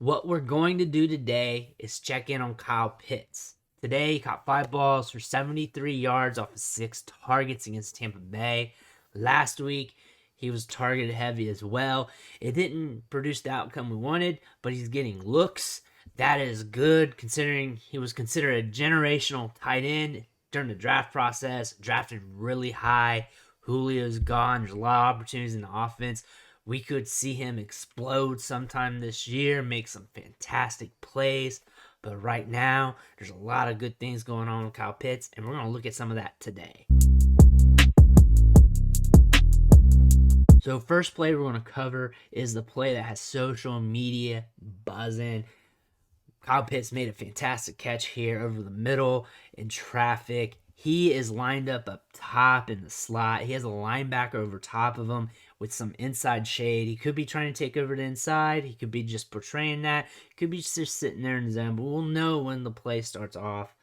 What we're going to do today is check in on Kyle Pitts. Today, he caught 5 balls for 73 yards off of 6 targets against Tampa Bay. Last week, he was targeted heavy as well. It didn't produce the outcome we wanted, but he's getting looks. That is good considering he was considered a generational tight end during the draft process, drafted really high. Julio's gone. There's a lot of opportunities in the offense. We could see him explode sometime this year, make some fantastic plays. But right now, there's a lot of good things going on with Kyle Pitts, and we're going to look at some of that today. So, first play we're going to cover is the play that has social media buzzing. Kyle Pitts made a fantastic catch here over the middle in traffic. He is lined up top in the slot. He has a linebacker over top of him with some inside shade. He could be trying to take over the inside. He could be just portraying that. He could be just sitting there in the zone. But we'll know when the play starts off.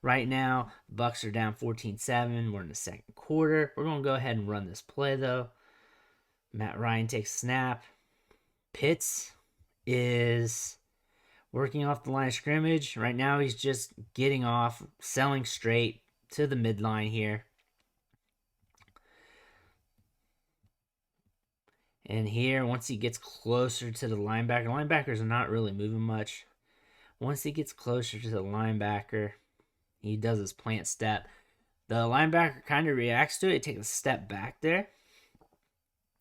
Right now, the Bucks are down 14-7. We're in the second quarter. We're going to go ahead and run this play, though. Matt Ryan takes a snap. Pitts is working off the line of scrimmage. Right now, he's just getting off, selling straight to the midline here. And here, once he gets closer to the linebackers are not really moving much. Once he gets closer to the linebacker, he does his plant step. The linebacker kind of reacts to it, takes a step back there.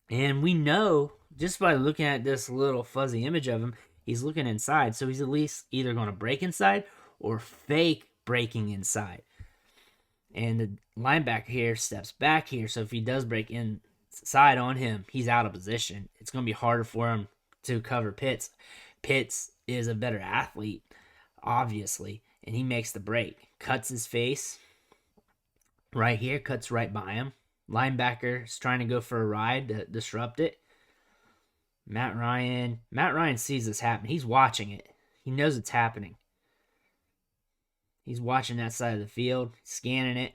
And we know, just by looking at this little fuzzy image of him, he's looking inside. So he's at least either going to break inside or fake breaking inside. And the linebacker here steps back here. So if he does break inside on him, he's out of position. It's going to be harder for him to cover Pitts. Pitts is a better athlete, obviously, and he makes the break. Cuts his face right here, cuts right by him. Linebacker is trying to go for a ride to disrupt it. Matt Ryan sees this happen. He's watching it. He knows it's happening. He's watching that side of the field, scanning it.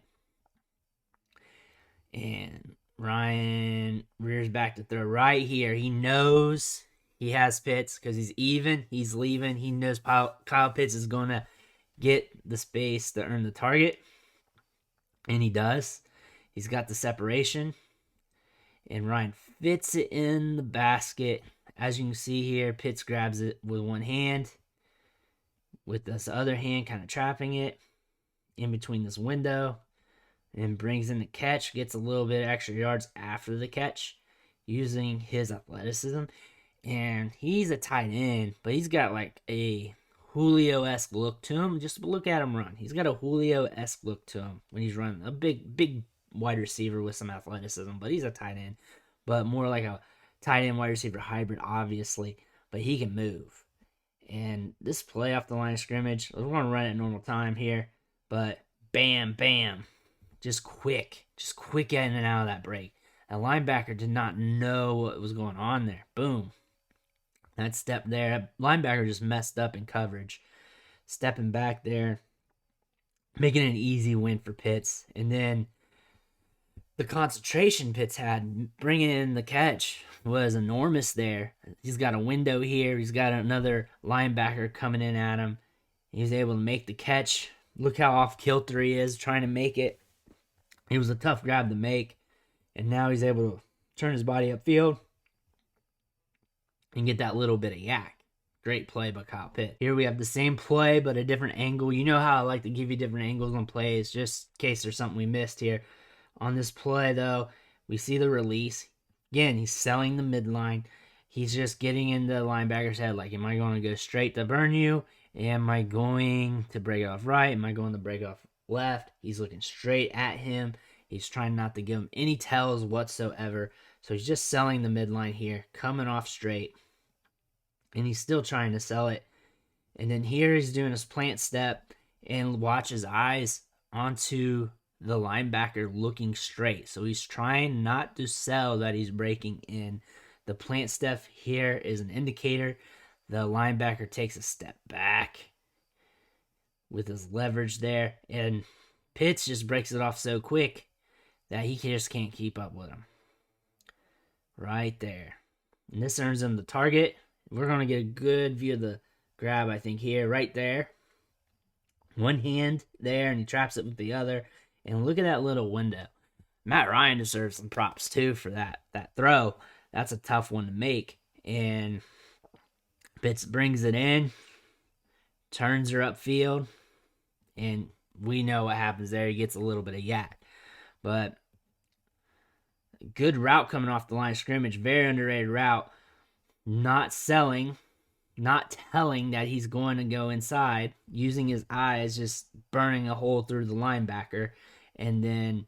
And Ryan rears back to throw right here. He knows he has Pitts because he's even. He's leaving. He knows Kyle Pitts is going to get the space to earn the target. And he does. He's got the separation. And Ryan fits it in the basket. As you can see here, Pitts grabs it with one hand. With this other hand kind of trapping it in between this window. And brings in the catch. Gets a little bit extra yards after the catch. Using his athleticism. And he's a tight end. But he's got like a Julio-esque look to him. Just look at him run. He's got a Julio-esque look to him when he's running. A big wide receiver with some athleticism, but he's a tight end, but more like a tight end wide receiver hybrid, obviously, but he can move. And this play off the line of scrimmage, we're going to run it at normal time here, but bam, just quick in and out of that break. A linebacker did not know what was going on there. Boom. That step there, that linebacker just messed up in coverage. Stepping back there, making an easy win for Pitts. And then the concentration Pitts had bringing in the catch was enormous there. He's got a window here. He's got another linebacker coming in at him. He's able to make the catch. Look how off kilter he is trying to make it. It was a tough grab to make. And now he's able to turn his body upfield and get that little bit of yak. Great play by Kyle Pitts. Here we have the same play, but a different angle. You know how I like to give you different angles on plays, just in case there's something we missed here. On this play, though, we see the release. Again, he's selling the midline. He's just getting into the linebacker's head, like, am I going to go straight to burn you? Am I going to break it off right? Am I going to break off left? He's looking straight at him. He's trying not to give him any tells whatsoever. So he's just selling the midline here, coming off straight. And he's still trying to sell it. And then here he's doing his plant step and watch his eyes onto the linebacker looking straight. So he's trying not to sell that he's breaking in. The plant step here is an indicator. The linebacker takes a step back with his leverage there. And Pitts just breaks it off so quick that he just can't keep up with him. Right there. And this earns him the target. We're going to get a good view of the grab, I think, here, right there. One hand there, and he traps it with the other. And look at that little window. Matt Ryan deserves some props, too, for that throw. That's a tough one to make. And Pitts brings it in, turns her upfield, and we know what happens there. He gets a little bit of yak. But good route coming off the line of scrimmage. Very underrated route. Not selling, not telling that he's going to go inside, using his eyes, just burning a hole through the linebacker, and then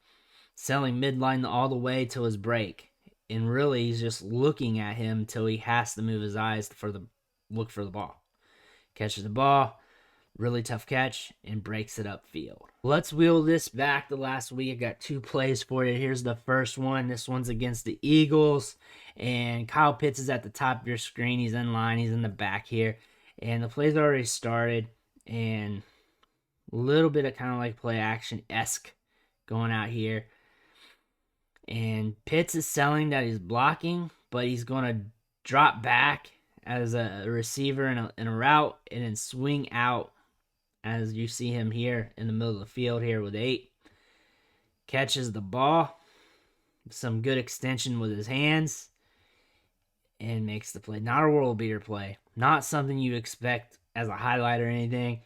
selling midline all the way till his break. And really, he's just looking at him till he has to move his eyes for the look for the ball. Catches the ball, really tough catch, and breaks it upfield. Let's wheel this back to last week. I got 2 plays for you. Here's the first one. This one's against the Eagles, and Kyle Pitts is at the top of your screen. He's in line. He's in the back here, and the play's already started, and a little bit of kind of like play action-esque going out here. And Pitts is selling that he's blocking, but he's going to drop back as a receiver in a route and then swing out as you see him here in the middle of the field here with 8. Catches the ball, some good extension with his hands, and makes the play. Not a world beater play. Not something you expect as a highlight or anything,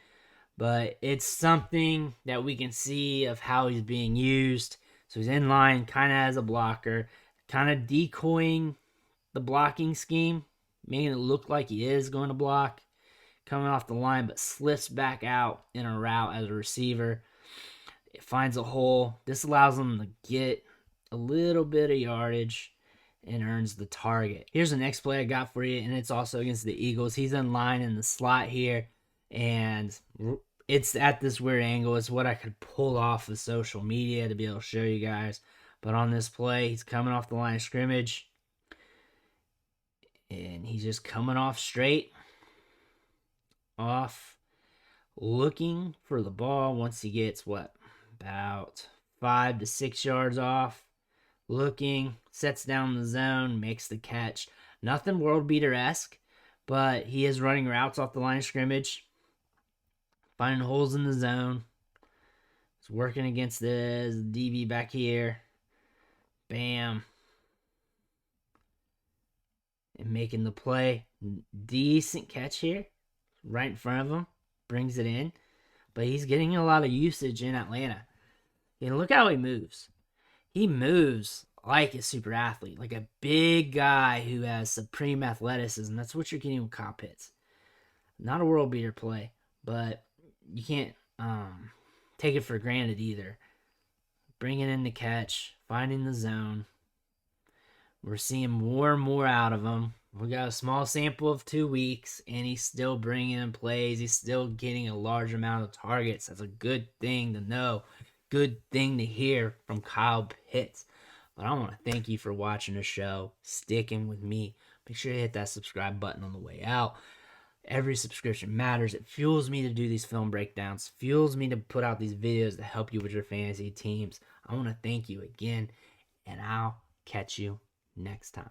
but it's something that we can see of how he's being used. So he's in line, kind of as a blocker, kind of decoying the blocking scheme, making it look like he is going to block, coming off the line, but slips back out in a route as a receiver. It finds a hole. This allows him to get a little bit of yardage and earns the target. Here's the next play I got for you, and it's also against the Eagles. He's in line in the slot here, and it's at this weird angle. It's what I could pull off of social media to be able to show you guys. But on this play, he's coming off the line of scrimmage, and he's just coming off straight, off, looking for the ball once he gets, about 5 to 6 yards off, looking, sets down the zone, makes the catch. Nothing world beater-esque, but he is running routes off the line of scrimmage, finding holes in the zone. He's working against this DB back here. Bam. And making the play. Decent catch here. Right in front of him. Brings it in. But he's getting a lot of usage in Atlanta. And look how he moves. He moves like a super athlete. Like a big guy who has supreme athleticism. That's what you're getting with Kyle Pitts. Not a world beater play. But you can't take it for granted either. Bringing in the catch, finding the zone. We're seeing more and more out of him. We got a small sample of 2 weeks, and he's still bringing in plays. He's still getting a large amount of targets. That's a good thing to know. Good thing to hear from Kyle Pitts. But I want to thank you for watching the show, sticking with me. Make sure you hit that subscribe button on the way out. Every subscription matters. It fuels me to do these film breakdowns, fuels me to put out these videos to help you with your fantasy teams. I want to thank you again, and I'll catch you next time.